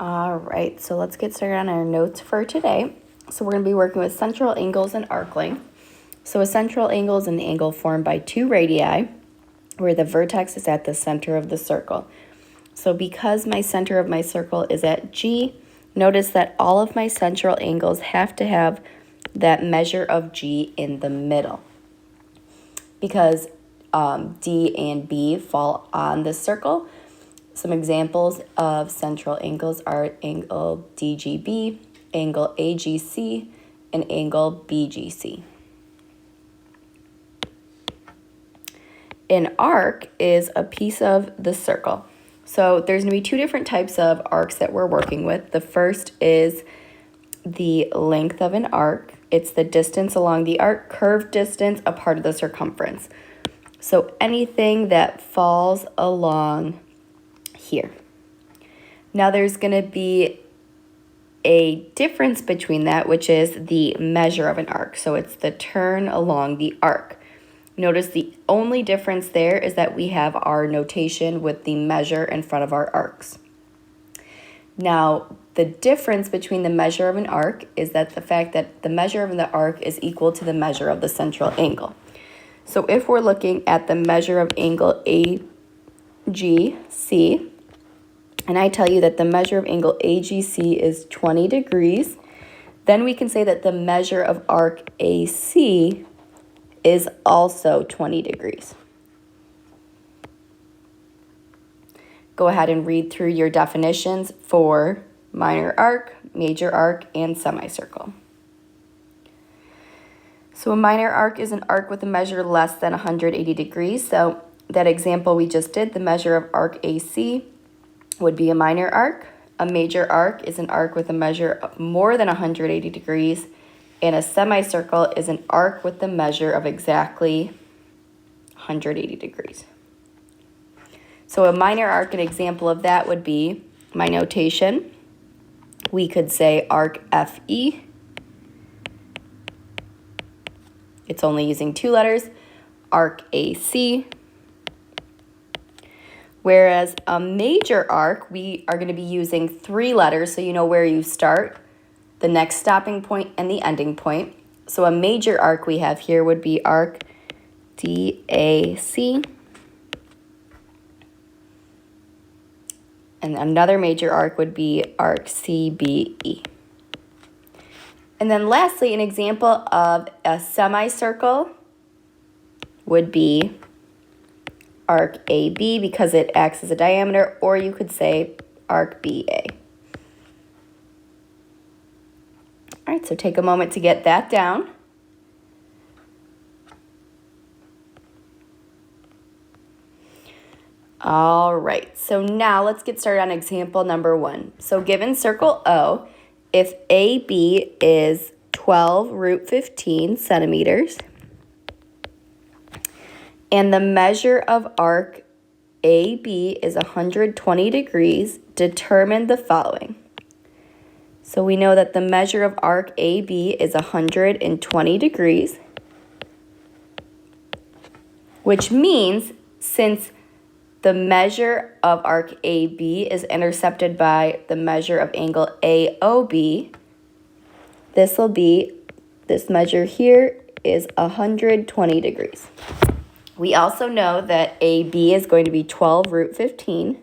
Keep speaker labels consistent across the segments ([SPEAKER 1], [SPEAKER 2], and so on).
[SPEAKER 1] All right, so let's get started on our notes for today. So we're going to be working with central angles and arc length. So a central angle is an angle formed by two radii where the vertex is at the center of the circle. So because my center of my circle is at G, notice that all of my central angles have to have that measure of G in the middle. Because D and B fall on the circle, some examples of central angles are angle DGB, angle AGC, and angle BGC. An arc is a piece of the circle. So there's going to be two different types of arcs that we're working with. The first is the length of an arc. It's the distance along the arc, curved distance, a part of the circumference. So anything that falls along here. Now there's going to be a difference between that, which is the measure of an arc. So it's the turn along the arc. Notice the only difference there is that we have our notation with the measure in front of our arcs. Now, the difference between the measure of an arc is that the fact that the measure of the arc is equal to the measure of the central angle. So if we're looking at the measure of angle AGC, and I tell you that the measure of angle AGC is 20 degrees, then we can say that the measure of arc AC is also 20 degrees. Go ahead and read through your definitions for minor arc, major arc, and semicircle. So a minor arc is an arc with a measure less than 180 degrees. So that example we just did, the measure of arc AC would be a minor arc. A major arc is an arc with a measure of more than 180 degrees. And a semicircle is an arc with the measure of exactly 180 degrees. So a minor arc, an example of that would be my notation. We could say arc FE. It's only using two letters. Arc AC. Whereas a major arc, we are going to be using three letters, so you know where you start, the next stopping point, and the ending point. So a major arc we have here would be arc DAC. And another major arc would be arc CBE. And then lastly, an example of a semicircle would be arc AB because it acts as a diameter, or you could say arc BA. All right, so take a moment to get that down. All right, so now let's get started on example number 1. So given circle O, if AB is 12 root 15 centimeters, and the measure of arc AB is 120 degrees, determine the following. So we know that the measure of arc AB is 120 degrees, which means since the measure of arc AB is intercepted by the measure of angle AOB, this measure here is 120 degrees. We also know that AB is going to be 12 root 15.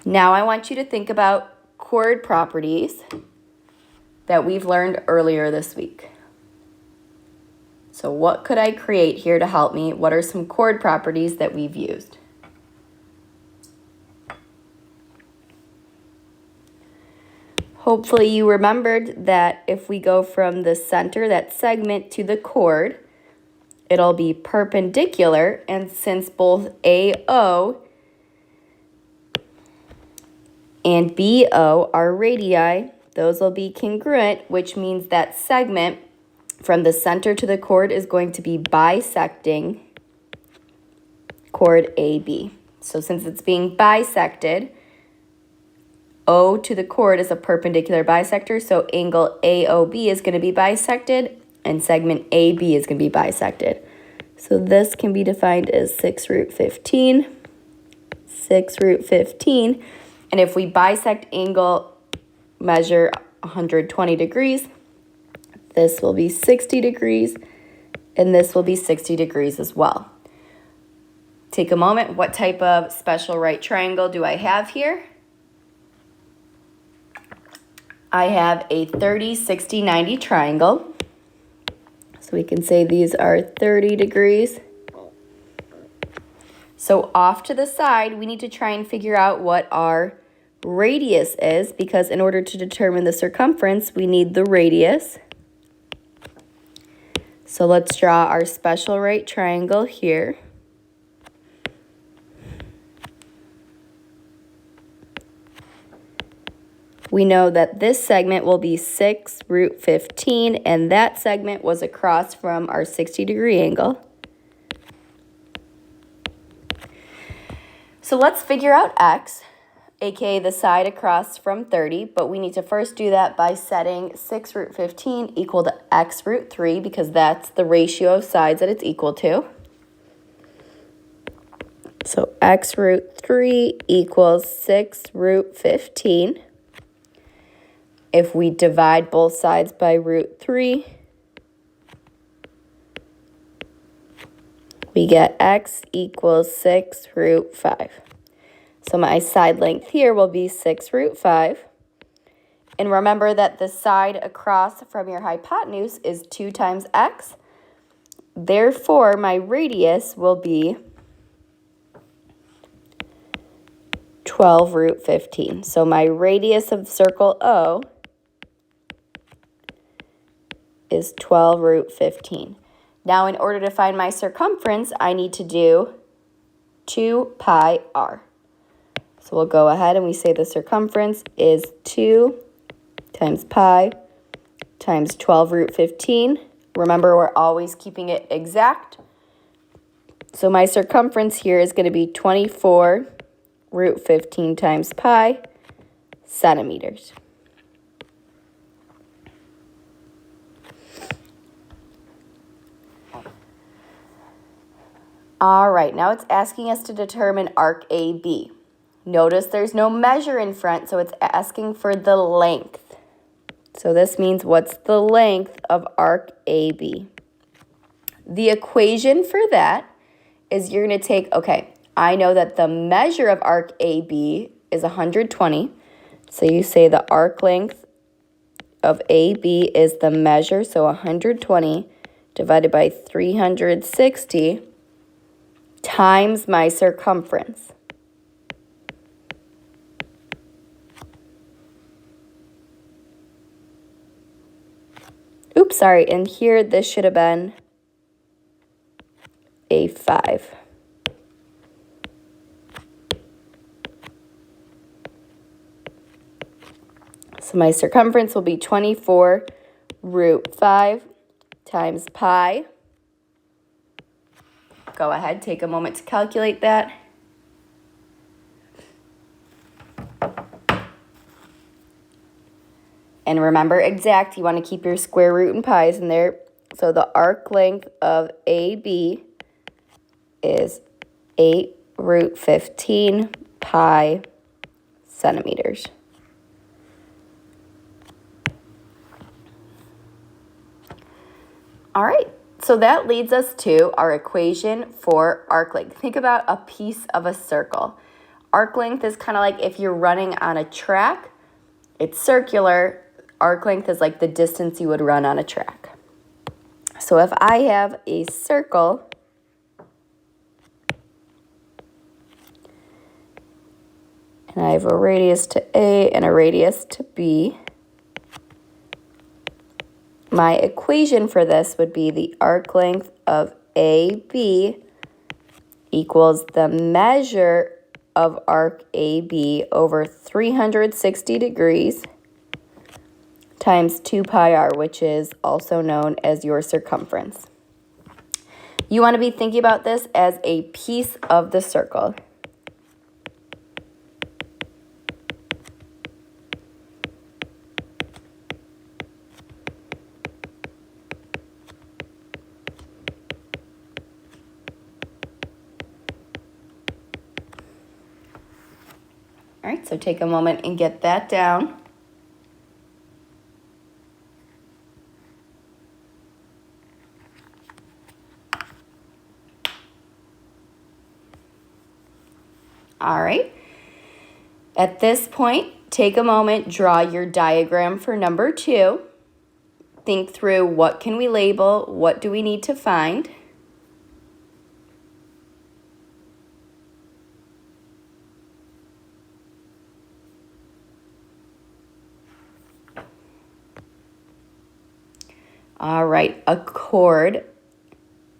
[SPEAKER 1] Now I want you to think about chord properties that we've learned earlier this week. So what could I create here to help me? What are some chord properties that we've used? Hopefully you remembered that if we go from the center, that segment, to the chord, it'll be perpendicular, and since both AO and BO are radii, those will be congruent, which means that segment from the center to the chord is going to be bisecting chord AB. So since it's being bisected, O to the chord is a perpendicular bisector, so angle AOB is going to be bisected, and segment AB is going to be bisected. So this can be defined as 6 root 15 6 root 15. And if we bisect angle, measure 120 degrees, this will be 60 degrees, and this will be 60 degrees as well. Take a moment. What type of special right triangle do I have here? I have a 30, 60, 90 triangle. So we can say these are 30 degrees. So off to the side, we need to try and figure out what our radius is, because in order to determine the circumference, we need the radius. So let's draw our special right triangle here. We know that this segment will be 6 root 15, and that segment was across from our 60-degree angle. So let's figure out x, aka the side across from 30, but we need to first do that by setting 6 root 15 equal to x root 3, because that's the ratio of sides that it's equal to. So x root 3 equals 6 root 15. If we divide both sides by root 3, we get x equals 6 root 5. So my side length here will be 6 root 5. And remember that the side across from your hypotenuse is 2 times x. Therefore, my radius will be 12 root 15. So my radius of circle O is 12 root 15. Now, in order to find my circumference, I need to do 2 pi r. So we'll go ahead and we say the circumference is 2 times pi times 12 root 15. Remember, we're always keeping it exact. So my circumference here is going to be 24 root 15 times pi centimeters. All right, now it's asking us to determine arc AB. Notice there's no measure in front, so it's asking for the length. So this means what's the length of arc AB? The equation for that is you're going to take, okay, I know that the measure of arc AB is 120. So you say the arc length of AB is the measure, so 120 divided by 360 times my circumference. Oops, sorry, and here this should have been a 5. So my circumference will be 24 root 5 times pi. Go ahead, take a moment to calculate that. And remember exact, you want to keep your square root and pi's in there. So the arc length of AB is 8 root 15 pi centimeters. All right. So that leads us to our equation for arc length. Think about a piece of a circle. Arc length is kind of like if you're running on a track. It's circular. Arc length is like the distance you would run on a track. So if I have a circle, and I have a radius to A and a radius to B, my equation for this would be the arc length of AB equals the measure of arc AB over 360 degrees times 2 pi r, which is also known as your circumference. You want to be thinking about this as a piece of the circle. All right, so take a moment and get that down. All right. At this point, take a moment, draw your diagram for number 2. Think through, what can we label? What do we need to find? All right, a chord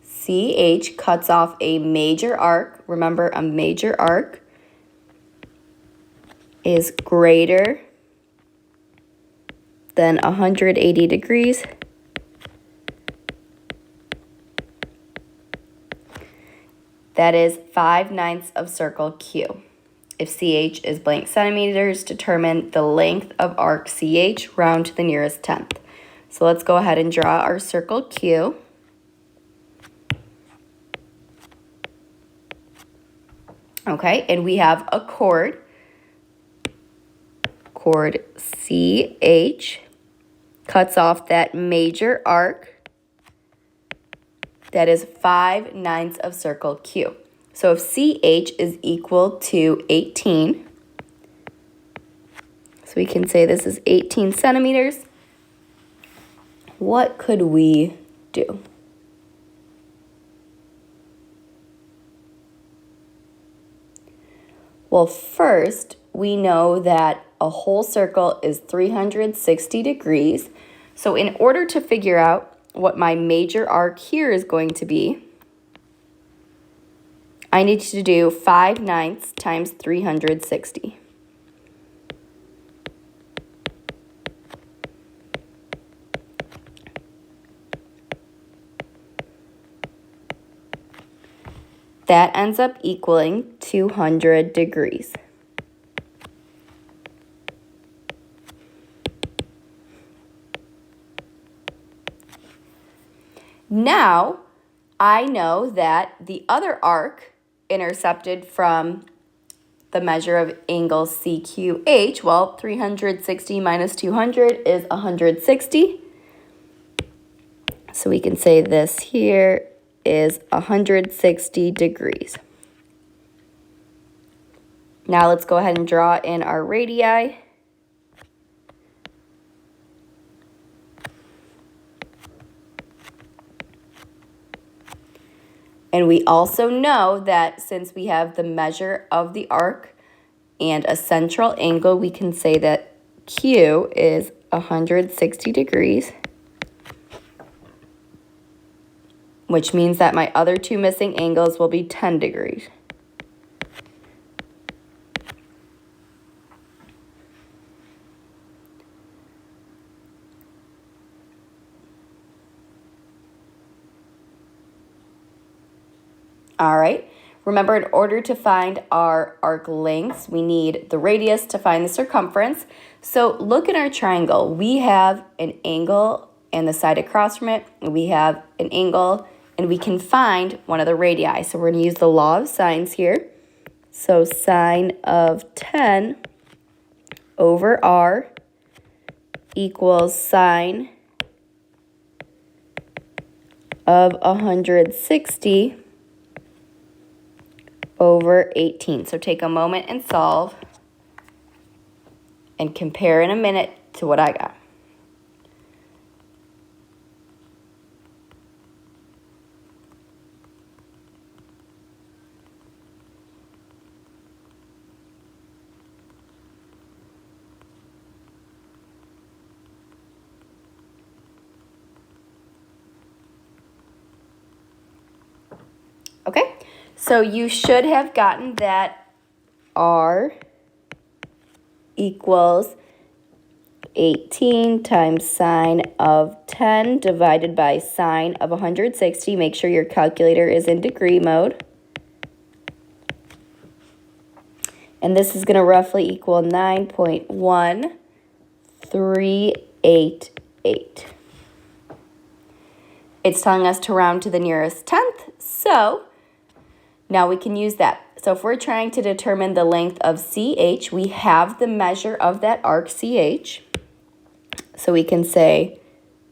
[SPEAKER 1] CH cuts off a major arc. Remember, a major arc is greater than 180 degrees. That is 5/9 of circle Q. If CH is blank centimeters, determine the length of arc CH round to the nearest tenth. So let's go ahead and draw our circle Q. Okay, and we have a chord CH cuts off that major arc that is 5/9 of circle Q. So if CH is equal to 18, so we can say this is 18 centimeters, what could we do? Well, first, we know that a whole circle is 360 degrees. So in order to figure out what my major arc here is going to be, I need to do 5/9 times 360. That ends up equaling 200 degrees. Now, I know that the other arc intercepted from the measure of angle CQH, well, 360 minus 200 is 160. So we can say this here is 160 degrees. Now let's go ahead and draw in our radii. And we also know that since we have the measure of the arc and a central angle, we can say that Q is 160 degrees, which means that my other two missing angles will be 10 degrees. All right, remember, in order to find our arc lengths, we need the radius to find the circumference. So look at our triangle. We have an angle and the side across from it. We have an angle, and we can find one of the radii. So we're going to use the law of sines here. So sine of 10 over r equals sine of 160 over 18. So take a moment and solve and compare in a minute to what I got. Okay, so you should have gotten that r equals 18 times sine of 10 divided by sine of 160. Make sure your calculator is in degree mode. And this is going to roughly equal 9.1388. It's telling us to round to the nearest tenth, so now we can use that. So if we're trying to determine the length of CH, we have the measure of that arc CH. So we can say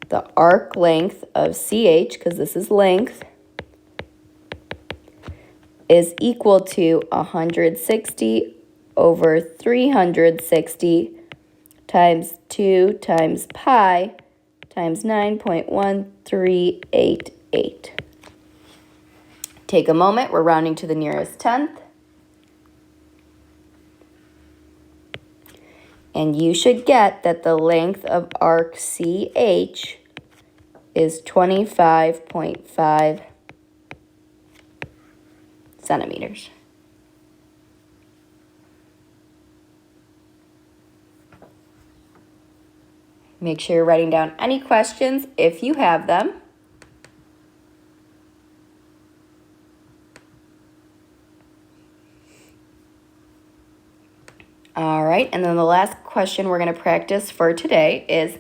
[SPEAKER 1] the arc length of CH, because this is length, is equal to 160 over 360 times 2 times pi times 9.1388. Take a moment, we're rounding to the nearest tenth. And you should get that the length of arc CH is 25.5 centimeters. Make sure you're writing down any questions if you have them. All right, and then the last question we're going to practice for today is,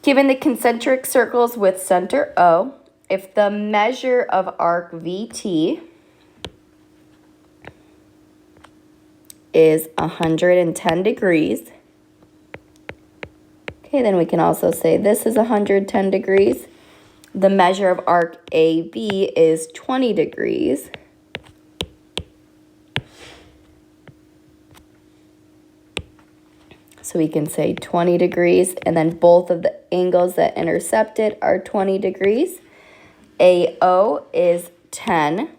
[SPEAKER 1] given the concentric circles with center O, if the measure of arc VT is 110 degrees, okay, then we can also say this is 110 degrees. The measure of arc AB is 20 degrees. So we can say 20 degrees, and then both of the angles that intercept it are 20 degrees. AO is 10.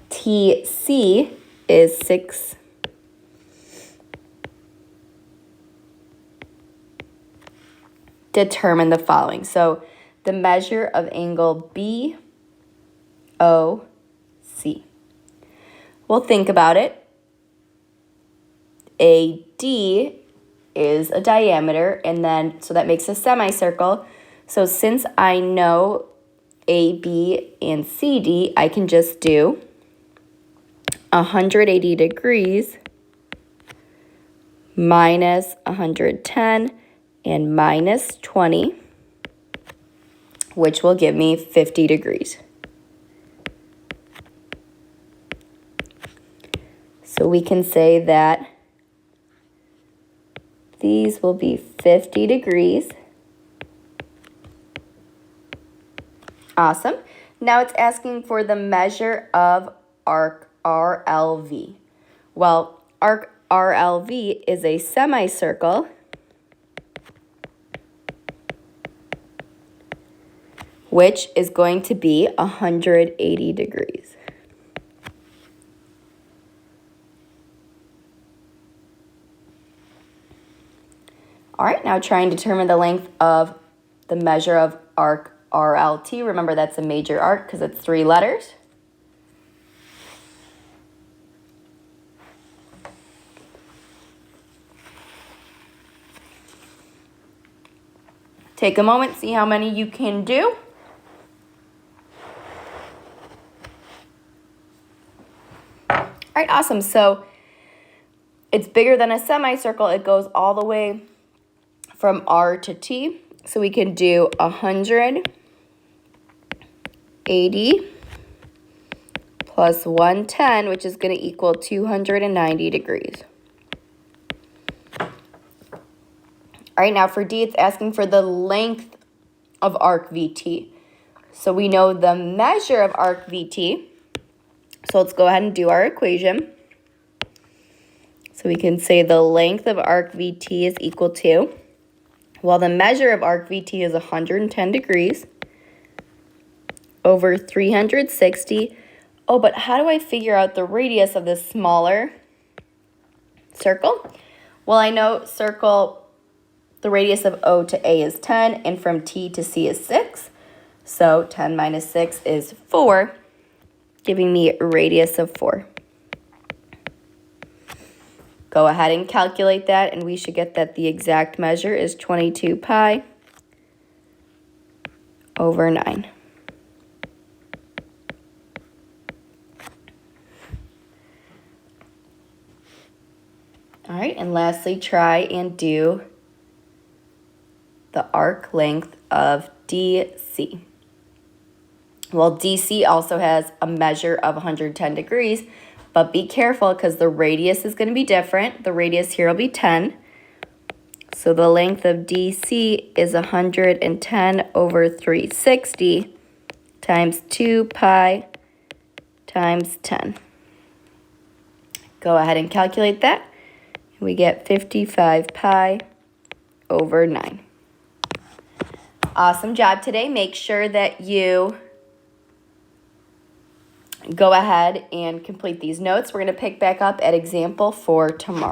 [SPEAKER 1] TC is 6. Determine the following. So the measure of angle BOC. Well, think about it. AD is a diameter, and then, so that makes a semicircle. So since I know AB and CD, I can just do 180 degrees minus 110 and minus 20, which will give me 50 degrees. So we can say that these will be 50 degrees. Awesome. Now it's asking for the measure of arc RLV. Well, arc RLV is a semicircle which is going to be 180 degrees. All right, now try and determine the length of the measure of arc RLT. Remember, that's a major arc because it's 3 letters. Take a moment, see how many you can do. All right, awesome. So it's bigger than a semicircle. It goes all the way from R to T. So we can do 180 plus 110, which is going to equal 290 degrees. All right, now for D, it's asking for the length of arc VT. So we know the measure of arc VT. So let's go ahead and do our equation. So we can say the length of arc VT is equal to, well, the measure of arc VT is 110 degrees over 360. Oh, but how do I figure out the radius of this smaller circle? Well, I know circle, the radius of O to A is 10, and from T to C is 6. So 10 minus 6 is 4, giving me a radius of 4. Go ahead and calculate that, and we should get that the exact measure is 22 pi over 9. All right, and lastly, try and do the arc length of DC. Well, DC also has a measure of 110 degrees, but be careful because the radius is going to be different. The radius here will be 10. So the length of DC is 110 over 360 times 2 pi times 10. Go ahead and calculate that. We get 55 pi over 9. Awesome job today. Make sure that you go ahead and complete these notes. We're going to pick back up at example 4 tomorrow.